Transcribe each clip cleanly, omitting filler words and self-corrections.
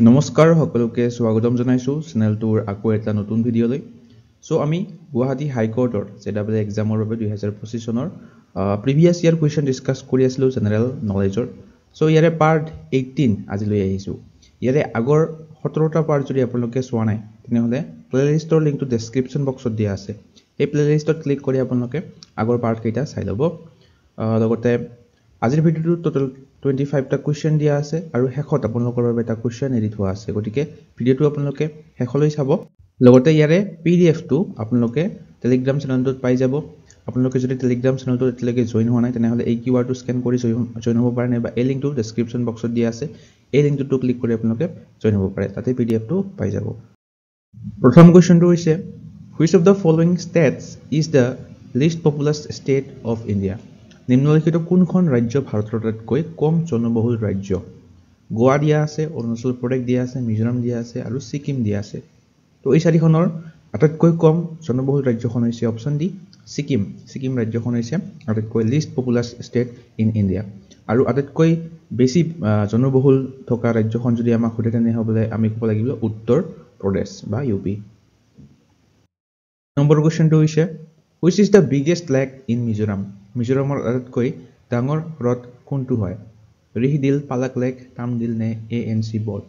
নমস্কাৰ সকলোকে স্বাগতম জনাইছো চেনেলটোৰ আকৌ এটা নতুন ভিডিঅ'লৈ সো আমি গুৱাহাটী হাইকোৰ্টৰ জেডাবল এক্সামৰ বাবে 2025 চনৰ প্ৰিভিয়াছ ইয়াৰ কুৱেশ্যন ডিসকাস কৰি আছিলো জেনেৰেল নলেজৰ সো ইয়াৰে পাৰ্ট 18 আজিলৈ আহিছো ইয়াৰে আগৰ 17টা পাৰ্ট যদি আপোনালোকে চোৱা নাই তেনেহলে প্লেলিষ্টৰ লিংকটো ডেসক্ৰিপচন বক্সত দিয়া আছে এই প্লেলিষ্টত ক্লিক কৰি আপোনালোকে আগৰ পাৰ্ট কেইটা চাই ল'ব লগতে আজিৰ ভিডিওটো টোটাল 25 টা কোৱেশ্চন দিয়া আছে আৰু হেকত আপোনালোকৰ বাবে এটা কোৱেশ্চন এডিট হোৱা আছে গতিকে ভিডিওটো আপোনালোকে হেকলৈ চাব লগতে ইয়াৰে পিডিএফ টো আপোনালোকে টেলিগ্ৰাম চেনেলটোত পাই যাব আপোনালোকে যদি টেলিগ্ৰাম চেনেলটোত এতিয়ালৈকে জয়েন হোৱা নাই তেনেহলে এই কিউআৰটো স্ক্যান কৰি জয়েন হ'ব পাৰে বা এই লিংকটো ডেসক্ৰিপচন বক্সত দিয়া আছে এই লিংকটো ক্লিক কৰি আপোনালোকে জয়েন হ'ব পাৰে তাতে পিডিএফ টো পাই যাব প্ৰথম কোৱেশ্চনটো হৈছে which of the following states is the least populous state of India নিম্নলিখিত কোনখন ৰাজ্য ভাৰতৰ আটাইতকৈ কম জনবহুল ৰাজ্য গোৱা দিয়া আছে অৰুণাচল প্ৰদেশ দিয়া আছে মিজোৰাম দিয়া আছে আৰু সিকিম দিয়া আছে তো এই চাৰিখনৰ আটাইতকৈ কম জনবহুল ৰাজ্যখন হৈছে অপচন ডি সিকিম ৰাজ্যখন হৈছে আটাইতকৈ লিষ্ট পপুলাছ ষ্টেট ইন ইণ্ডিয়া আৰু আটাইতকৈ বেছি জনবহুল থকা ৰাজ্যখন যদি আমাক সুধে তেনেহলে আমি ক'ব লাগিব উত্তৰ প্ৰদেশ বা ইউপি নম্বৰ কোৱেশ্চনটো হৈছে which is the biggest lake in Mizoram মিজোৰামৰ আটাইতকৈ ডাঙৰ হ্ৰদ কোনটো হয় ৰিহিদিল পালাক লেক তামদিল নে ANC বট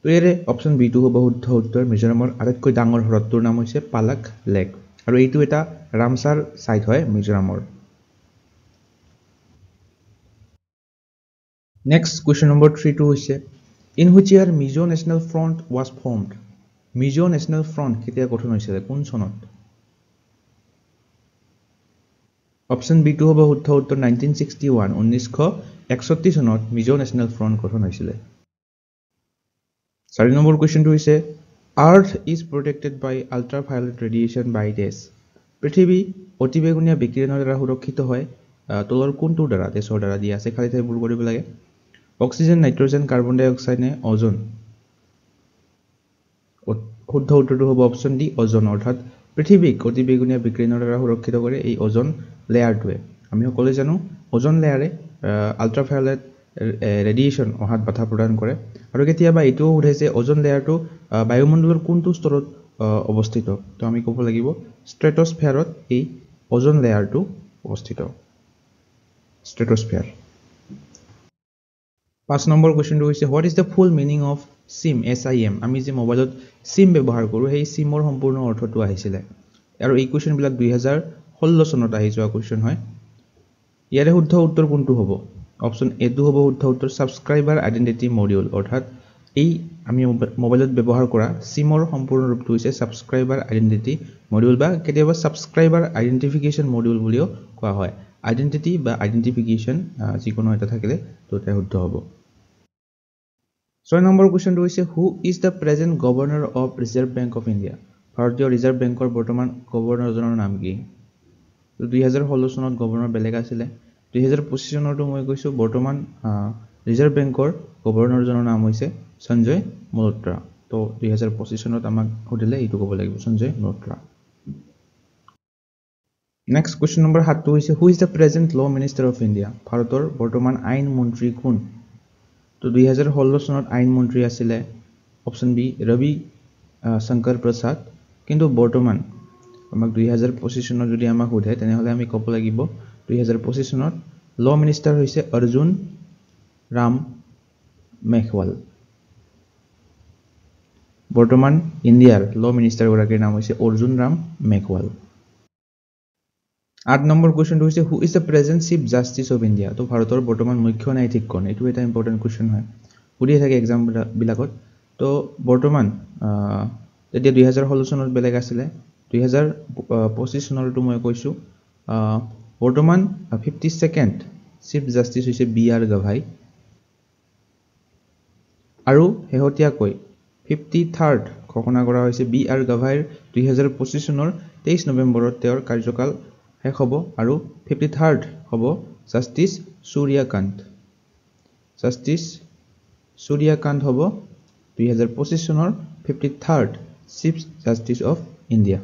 তো ইয়াৰে অপচন বি টো হ'ব শুদ্ধ উত্তৰ মিজোৰামৰ আটাইতকৈ ডাঙৰ হ্ৰদটোৰ নাম হৈছে পালাক লেক আৰু এইটো এটা ৰামসাৰ সাইট হয় মিজোৰামৰ নেক্সট কোৱেশ্চন নম্বৰ 3 টো হৈছে in which year Mizo national front was formed Mizo national front কেতিয়া গঠন হৈছিল কোন চনত অপচন বি টো হ'ব শুদ্ধ উত্তৰ 1961 1961 চনত মিজো নেশ্যনেল ফ্ৰন্ট গঠন হৈছিল 4 নম্বৰ কোৱেশ্চনটো হৈছে earth is protected by ultraviolet radiation by ডেছ পৃথিৱী অতিবেগুনীয়া বিকিৰণৰ দ্বাৰা সুৰক্ষিত হয় তলৰ কোনটোৰ দ্বাৰা ডেছৰ দ্বাৰা দিয়া আছে খালি ঠাইবোৰ কৰিব লাগে অক্সিজেন নাইট্ৰজেন কাৰ্বন ডাই অক্সাইড নে ওজন শুদ্ধ উত্তৰটো হ'ব অপচন ডি ওজন অৰ্থাৎ পৃথিৱীক অতিবেগুনীয়া বিকিৰণৰ দ্বাৰা সুৰক্ষিত কৰে এই ওজন লেয়াৰটোৱে আমি সকলোৱে জানো ওজন লেয়াৰে আল্ট্ৰাভায়োলেট ৰেডিয়েচন অহাত বাধা প্ৰদান কৰে আৰু কেতিয়াবা এইটো উঠাইছে ওজন লেয়াৰটো বায়ুমণ্ডলৰ কোনটো স্তৰত অৱস্থিত তো আমি ক'ব লাগিব ষ্ট্ৰেটোস্ফিয়াৰত এই ওজন লেয়াৰটো অৱস্থিত ষ্ট্ৰেটোস্ফিয়াৰ 5 নম্বৰ কোৱেশ্চনটো হৈছে what is the full meaning of SIM SIM আমি যে মোবাইলত সিম ব্যৱহাৰ কৰো সেই সিমৰ সম্পূৰ্ণ অৰ্থটো আহিছিল আৰু এই কোৱেশ্চন বিলাক 2016 চনত আহি যোৱা কোৱেশ্চন হয় ইয়াৰে শুদ্ধ উত্তৰ কোনটো হ'ব অপচন এ টো হ'ব শুদ্ধ উত্তৰ সাবস্ক্ৰাইবাৰ আইডেন্টিটি মডিউল অৰ্থাৎ এই আমি মোবাইলত ব্যৱহাৰ কৰা সিমৰ সম্পূৰ্ণ ৰূপটো হৈছে সাবস্ক্ৰাইবাৰ আইডেন্টিটি মডিউল বা কেতিয়াবা সাবস্ক্ৰাইবাৰ আইডেন্টিফিকেশন মডিউল বুলিও কোৱা হয় আইডেন্টিটি বা আইডেন্টিফিকেশন যিকোনো এটা থাকিলে তো এটা শুদ্ধ হ'ব 6 নম্বৰ কোৱেশ্চনটো হৈছে who is the present governor of reserve bank of India ভাৰতীয় ৰিজাৰ্ভ বেংকৰ বৰ্তমান গভৰ্ণৰজনৰ নাম কি 2016 চনত গভৰ্ণৰ বেলেগ আছিল 2025 চনৰটো মই কৈছো বৰ্তমান ৰিজাৰ্ভ বেংকৰ গভৰ্ণৰজনৰ নাম হৈছে সঞ্জয় মলহোত্ৰা তো 2025 চনত আমাক সুধিলে এইটো ক'ব লাগিব Sanjay Malhotra next question number 7 টো হৈছে হু ইজ দ্য প্ৰেজেন্ট ল মিনিষ্টাৰ অফ ইণ্ডিয়া ভাৰতৰ বৰ্তমান আইন মন্ত্ৰী কোন তো 2016 চনত আইন মন্ত্ৰী আছিল অপচন বি ৰবি শংকৰ প্ৰসাদ কিন্তু বৰ্তমান আমাক 2025 চনত যদি আমাক সুধে তেনেহলে আমি ক'ব লাগিব 2025 চনত ল মিনিষ্টাৰ হৈছে অৰ্জুন ৰাম মেঘৱাল বৰ্তমান ইণ্ডিয়াৰ ল মিনিষ্টাৰ গৰাকীৰ নাম হৈছে অৰ্জুন ৰাম মেঘৱাল 8 নম্বৰ কোৱেশ্চনটো হৈছে who is the present chief justice of India তো ভাৰতৰ বৰ্তমান মুখ্য ন্যায়াধীশ কোন এইটো এটা ইম্পৰ্টেন্ট কোৱেশ্চন হয় সুধি থাকে এক্সাম বিলাকত তো বৰ্তমান এতিয়া 2016 চনত বেলেগ আছিল 2025 চনৰটো মই কৈছো বৰ্তমান 52nd চিফ জাষ্টিস হৈছে BR গভাই আৰু হেহতিয়াকৈ 53rd ঘোষণা কৰা হৈছে BR গভাইৰ 2025 চনৰ 23 নৱেম্বৰত তেওঁৰ কাৰ্যকাল শেষ হ'ব আৰু 53rd হ'ব জাষ্টিস সূৰ্যকান্ত হ'ব 2025 চনৰ 53rd chief justice of India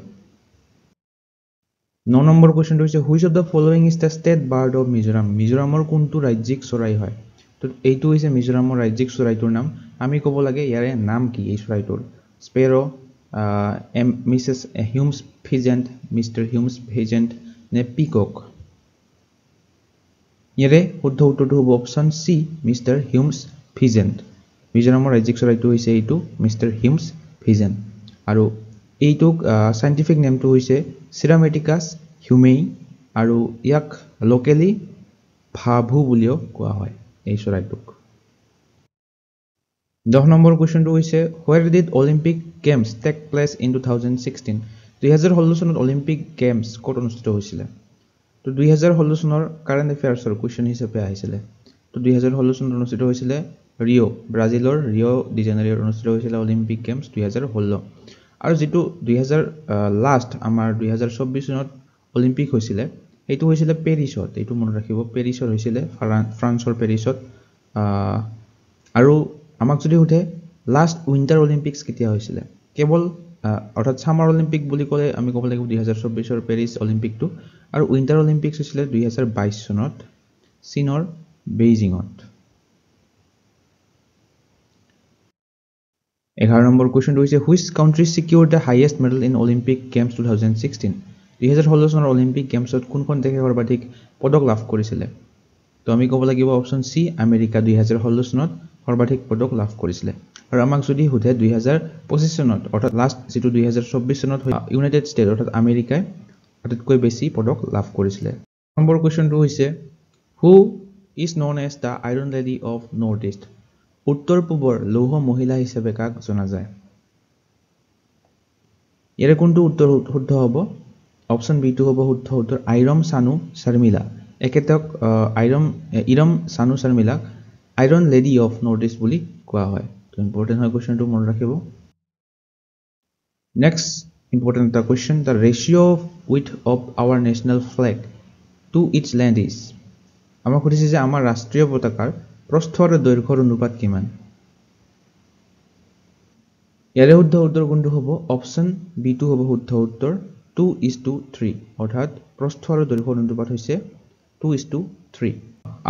9 number কোৱেশ্চনটো হৈছে which of the following is the state bird of Mizoram মিজোৰামৰ কোনটো ৰাজ্যিক চৰাই হয় তো এইটো হৈছে মিজোৰামৰ ৰাজ্যিক চৰাইটোৰ নাম আমি ক'ব লাগে ইয়াৰে নাম কি এই চৰাইটোৰ স্পেৰো মিছেছ হিউমছ ফিজেণ্ট মিষ্টাৰ হিউমছ ফিজেণ্ট নে পিকক ইয়াৰে শুদ্ধ উত্তৰটো হ'ব অপশ্যন চি মিষ্টাৰ হিউমছ ফিজেণ্ট মিজোৰামৰ ৰাজ্যিক চৰাইটো হৈছে এইটো মিষ্টাৰ হিউমছ ফিজেণ্ট আৰু এইটোক সাইণ্টিফিক নেমটো হৈছে চিৰামেটিকাছ হিউমেই আৰু ইয়াক লোকেলি ভাভু বুলিও কোৱা হয় এই চৰাইটোক 10 নম্বৰ কোৱেশ্চনটো হৈছে where did Olympic Games take place in 2016 2016 চনত অলিম্পিক গেমছ ক'ত অনুষ্ঠিত হৈছিল তো 2016 চনৰ কাৰেণ্ট এফেয়াৰ্ছৰ কোৱেশ্চন হিচাপে আহিছিল তো 2016 চনত অনুষ্ঠিত হৈছিল ৰিও ব্ৰাজিলৰ ৰিও ডি জেনেৰিঅ'ত অনুষ্ঠিত হৈছিল অলিম্পিক গেমছ 2016 আৰু যেটো 2000 লাষ্ট আমাৰ 2024 চনত অলিম্পিক হৈছিল এইটো হৈছিল পেৰিছত এইটো মনত ৰাখিব পেৰিছত হৈছিল ফ্ৰান্সৰ পেৰিছত আৰু আমাক যদি উঠে লাষ্ট উইন্টাৰ অলিম্পিক্স কেতিয়া হৈছিল কেৱল অৰ্থাৎ সামাৰ অলিম্পিক বুলি ক'লে আমি ক'ব লাগিব 2024 ৰ পেৰিছ অলিম্পিকটো আৰু উইন্টাৰ অলিম্পিক্স হৈছিল 2022 চনত চীনৰ বেইজিঙত 11 নম্বৰ কোৱেশ্চনটো হৈছে which country secured the highest medal in Olympic Games 2016 2016 চনৰ অলিম্পিক গেমছত কোনখন দেশে সৰ্বাধিক পদক লাভ কৰিছিল তো আমি ক'ব লাগিব অপশ্যন সি আমেৰিকা 2016 চনত সৰ্বাধিক পদক লাভ কৰিছিল আৰু আমাক যদি হুধে 2025 চনত অৰ্থাৎ লাষ্ট যেটো 2024 চনত ইউনাইটেড ষ্টেট অৰ্থাৎ আমেৰিকাই আটাইতকৈ বেছি পদক লাভ কৰিছিল নম্বৰ কোৱেশ্চনটো হৈছে who is known as the iron lady of northeast উত্তৰ পূবৰ লৌহ মহিলা হিচাপে কাক জনা যায় ইয়াৰে কোনটো উত্তৰ শুদ্ধ হ'ব অপশ্যন বি টো হ'ব শুদ্ধ উত্তৰ আইৰম সানু শৰ্মিলা একেতক ইৰম সানু শৰ্মিলাক iron lady of north east বুলি কোৱা হয় তো ইম্পৰ্টেন্ট হয় কোৱেশ্চনটো মনত ৰাখিব নেক্সট ইম্পৰ্টেন্ট এটা question the ratio of width of our national flag to its length is আমাক সুধিছে যে আমাৰ ৰাষ্ট্ৰীয় পতাকাৰ প্ৰস্থ আৰু দৈৰ্ঘ্যৰ অনুপাত কিমান ইয়াৰে শুদ্ধ উত্তৰ কোনটো হ'ব অপশ্যন বি টো হ'ব শুদ্ধ উত্তৰ 2:3 অৰ্থাৎ প্ৰস্থ আৰু দৈৰ্ঘ্যৰ অনুপাত হৈছে 2:3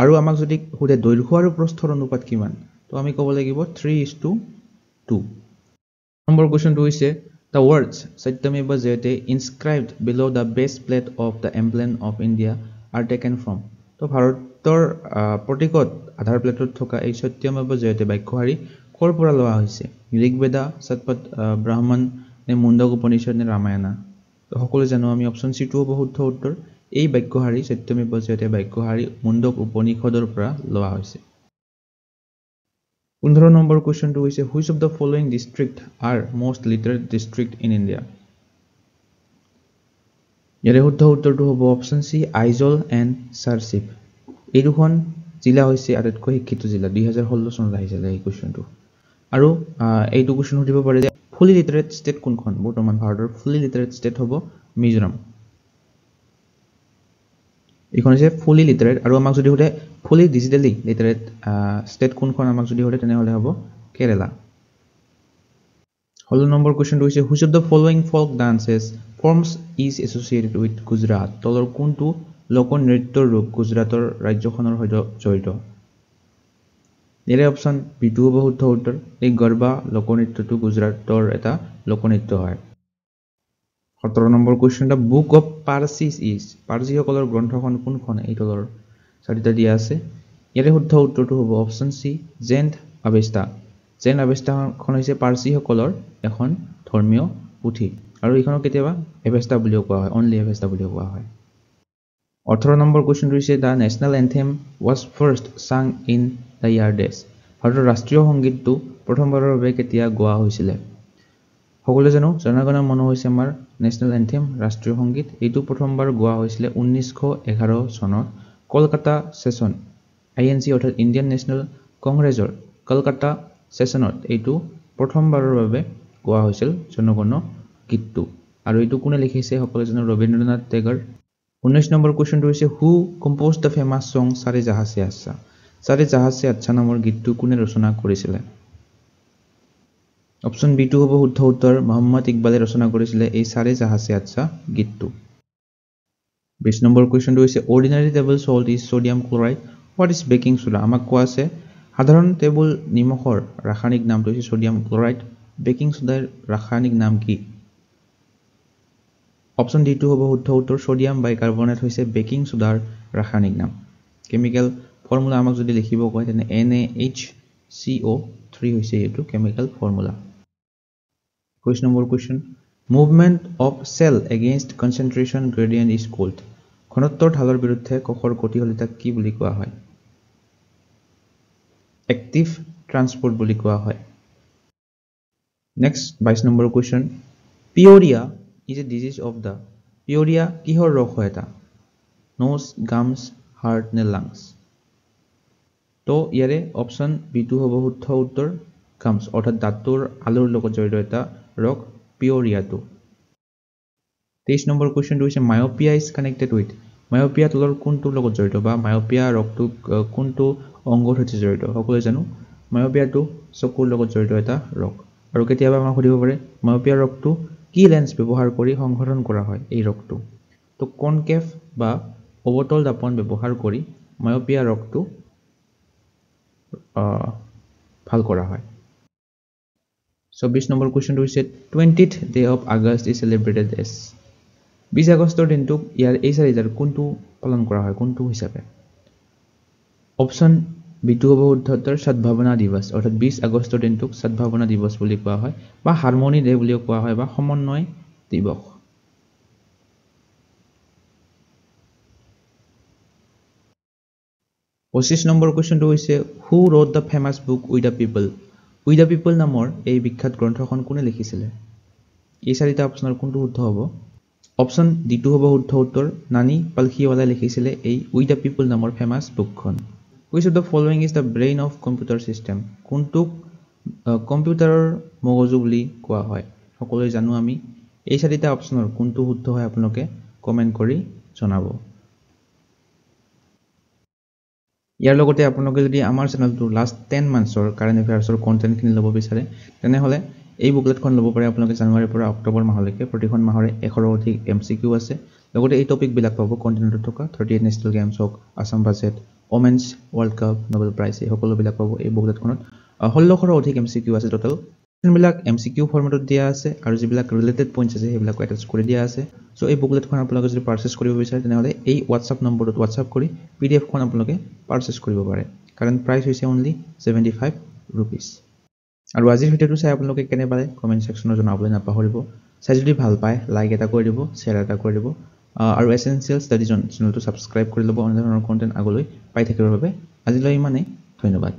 আৰু আমাক যদি হুধে দৈৰ্ঘ্য আৰু প্ৰস্থৰ অনুপাত কিমান তো আমি ক'ব লাগিব 3:2 নম্বৰ কোৱেশ্চনটো হৈছে the words satyameva jayate inscribed below the base plate of the emblem of India are taken from তো ভাৰতৰ প্ৰতীকত আধাৰ প্লেটত থকা এই সত্যমেৱ জয়তে বাক্যশাৰী কৰ পৰা লোৱা হৈছে ঋগবেদা সতপথ ব্ৰাহ্মণ নে মুণ্ডক উপনিষদ নে ৰামায়ণা তো সকলো জানো আমি অপশ্যন সি টো হ'ব শুদ্ধ উত্তৰ এই বাক্যশাৰী সত্যমেৱ জয়তে বাক্যশাৰী মুণ্ডক উপনিষদৰ পৰা লোৱা হৈছে 15 নম্বৰ কোৱেশ্চনটো হৈছে which of the following district are most literate district in India ইয়াৰে শুদ্ধ উত্তৰটো হ'ব অপশ্যন সি আইজল এণ্ড সাৰচিপ এই দুখন জিলা হৈছে আটাইতকৈ শিক্ষিত জিলা 2016 চনত আহিছিল এই কোৱেশ্চনটো আৰু এইটো কোৱেশ্চন সুধিব পাৰে যে ফুলি লিটাৰেট ষ্টেট কোনখন বৰ্তমান ভাৰতৰ ফুলি লিটাৰেট ষ্টেট হ'ব মিজোৰাম এইখন হৈছে ফুলি লিটাৰেট আৰু আমাক যদি সুধে ফুলি ডিজিটেলি লিটাৰেট ষ্টেট কোনখন আমাক যদি সুধে তেনেহ'লে হ'ব কেৰালা 16 নম্বৰ কোৱেশ্চনটো হৈছে which of the following folk dances forms is associated with Gujarat তলৰ কোনটো লোক নৃত্যৰ ৰূপ গুজৰাটৰ ৰাজ্যখনৰ সৈতে জড়িত ইয়াৰে অপশ্যন বি টো হ'ব শুদ্ধ উত্তৰ এই গৰবা লোকনৃত্যটো গুজৰাটৰ এটা লোকনৃত্য হয় 17 number question the book of Parsis is পাৰ্চীসকলৰ গ্ৰন্থখন কোনখন এই তলৰ চাৰিটা দিয়া আছে ইয়াৰে শুদ্ধ উত্তৰটো হ'ব অপশ্যন সি জেন্ট আৱেষ্টাখন হৈছে পাৰ্চীসকলৰ এখন ধৰ্মীয় পুথি আৰু এইখনক কেতিয়াবা এভেষ্টা বুলিও কোৱা হয় অনলি এভেষ্টা বুলিও কোৱা হয় 18 নম্বৰ কোৱেশ্চনটো হৈছে the national anthem was first sung in the year dash ভাৰতৰ ৰাষ্ট্ৰীয় সংগীতটো প্ৰথমবাৰৰ বাবে কেতিয়া গোৱা হৈছিল সকলোৱে জানো জনগণ মন হৈছে আমাৰ নেশ্যনেল এন্থেম ৰাষ্ট্ৰীয় সংগীত এইটো প্ৰথমবাৰ গোৱা হৈছিল 1911 চনত কলকাতা সেশন আইএনসি অৰ্থাৎ ইণ্ডিয়ান নেশ্যনেল কংগ্ৰেছৰ কলকাতা সেশনত এইটো প্ৰথমবাৰৰ বাবে গোৱা হৈছিল জনগণ গীতটো আৰু এইটো কোনে লিখিছে সকলোৱে জানো ৰবীন্দ্ৰনাথ টেগৰ 19 নম্বৰ কোৱেশ্চনটো হৈছে হু কম্প'জড দ্য ফেমাছ সং সাৰে জাহাঁ সে আচ্ছা নামৰ গীতটো কোনে ৰচনা কৰিছিল অপশ্যন বি টো হ'ব শুদ্ধ উত্তৰ মোহাম্মদ ইকবালে ৰচনা কৰিছিল এই সাৰে জাহাঁ সে আচ্ছা গীতটো 20 নম্বৰ কোৱেশ্চনটো হৈছে ordinary table salt is sodium chloride what is baking soda আমাক কোৱা আছে সাধাৰণ টেবুল নিমখৰ ৰাসায়নিক নামটো হৈছে সোডিয়াম ক্লোৰাইড বেকিং সোডাৰ ৰাসায়নিক নাম কি অপচন ডি টো হ'ব শুদ্ধ উত্তৰ সোডিয়াম বাইকাৰ্বনেট হৈছে বেকিং সোডাৰ ৰাসায়নিক নাম কেমিক্যাল ফৰ্মুলা আমাক যদি লিখিব কয় তেনে NaHCO3 হৈছে এইটো chemical formula 21 number question movement of cell against concentration gradient is called ঘনত্বৰ ঢালৰ বিৰুদ্ধে কোষৰ গতিশীলতাক কি বুলি কোৱা হয় এক্টিভ ট্ৰান্সপোৰ্ট বুলি কোৱা হয় next 22 number question pyorrhea is a disease of the pyorrhea কিহৰ ৰোগ হয় এটা নোজ গামছ হাৰ্ট নে লাংছ তো ইয়াৰে অপচন বি টো হ'ব শুদ্ধ উত্তৰ গামছ অৰ্থাৎ দাঁতৰ আলুৰ লগত জড়িত এটা ৰোগ পিউৰিয়াটো 23 নম্বৰ কোৱেশ্চনটো হৈছে myopia is connected with myopia তলৰ কোনটোৰ লগত জড়িত বা মায়োপিয়া ৰোগটো কোনটো অংগৰ সৈতে জড়িত সকলোৱে জানো মায়োপিয়াটো চকুৰ লগত জড়িত এটা ৰোগ আৰু কেতিয়াবা আমাক সুধিব পাৰে মায়োপিয়া ৰোগটো কি লেন্স ব্যৱহাৰ কৰি সংশোধন কৰা হয় এই ৰোগটো তো কনকেভ বা অবতল দাপন ব্যৱহাৰ কৰি মায়োপিয়া ৰোগটো ভাল কৰা হয় 24 নম্বৰ কোৱেশ্চনটো হৈছে 20th day of August is celebrated as 20 আগষ্টৰ দিনটোক ইয়াৰ এই চাৰিটাৰ কোনটো পালন কৰা হয় কোনটো হিচাপে অপচন বি টো হ'ব শুদ্ধ উত্তৰ সদ্ভাৱনা দিৱস অৰ্থাৎ 20 আগষ্টৰ দিনটোক সদ্ভাৱনা দিৱস বুলি কোৱা হয় বা হাৰমনি ডে বুলিও কোৱা হয় বা সমন্বয় দিৱস 25 নম্বৰ কোৱেশ্চনটো হৈছে who wrote the famous book we the people নামৰ এই বিখ্যাত গ্ৰন্থখন কোনে লিখিছিলে এই চাৰিটা অপচনৰ কোনটো শুদ্ধ হ'ব অপচন ডি টো হ'ব শুদ্ধ উত্তৰ নানি পালখিৱালাই লিখিছিলে এই উই দ্য পিপল নামৰ ফেমাছ বুকখন Which of the following is the brain of computer system? কোনটোক কম্পিউটাৰৰ মগজু বুলি কোৱা হয় সকলোৱে জানো আমি এই চাৰিটা অপচনৰ কোনটো শুদ্ধ হয় আপোনালোকে কমেন্ট কৰি জনাব ইয়াৰ লগতে আপোনালোকে যদি আমাৰ চেনেলটো লাষ্ট 10 মান্থছৰ কাৰেন্ট এফেয়াৰ্ছৰ কন্টেন্টখিনি ল'ব বিচাৰে তেনেহলে এই বুকলেটখন ল'ব পাৰে আপোনালোকে জানুৱাৰীৰ পৰা অক্টোবৰ মাহলৈকে প্ৰতিখন মাহৰে 100 অধিক এমচিকিউ আছে লগতে এই টপিক বিলাক পাব কন্টেন্টত থকা 38 national games hockey Assam budget women's world cup Nobel prize এই সকলো বিলাক পাব এই বুকলেটখনত 1600 অধিক এমচিকিউ আছে টোটাল বিলাক এমচিকিউ ফৰমেটত দিয়া আছে আৰু যিবিলাক ৰিলেটেড পইণ্টছ আছে সেইবিলাক এটাচ কৰি দিয়া আছে সো এই বুকলেটখন আপোনালোকে যদি পাৰচেজ কৰিব বিচাৰে তেনেহলে এই WhatsApp নম্বৰত WhatsApp কৰি PDF খন আপোনালোকে পাৰচেজ কৰিব পাৰে কাৰণ প্ৰাইস হৈছে only 75 rupees আৰু আজিৰ ভিডিওটো চাই আপোনালোকে কেনে পালে কমেন্ট সেকশনত জনাবলৈ নাপাহৰিব চাই যদি ভাল পায় লাইক এটা কৰি দিব শেয়াৰ এটা কৰি দিব আৰু এসেনশিয়েল ষ্টাডি জোন চেনেলটো সাবস্ক্ৰাইব কৰি ল'ব অন্য ধৰণৰ কন্টেন্ট আগলৈ পাই থাকিবৰ বাবে আজিলৈ ইমানেই ধন্যবাদ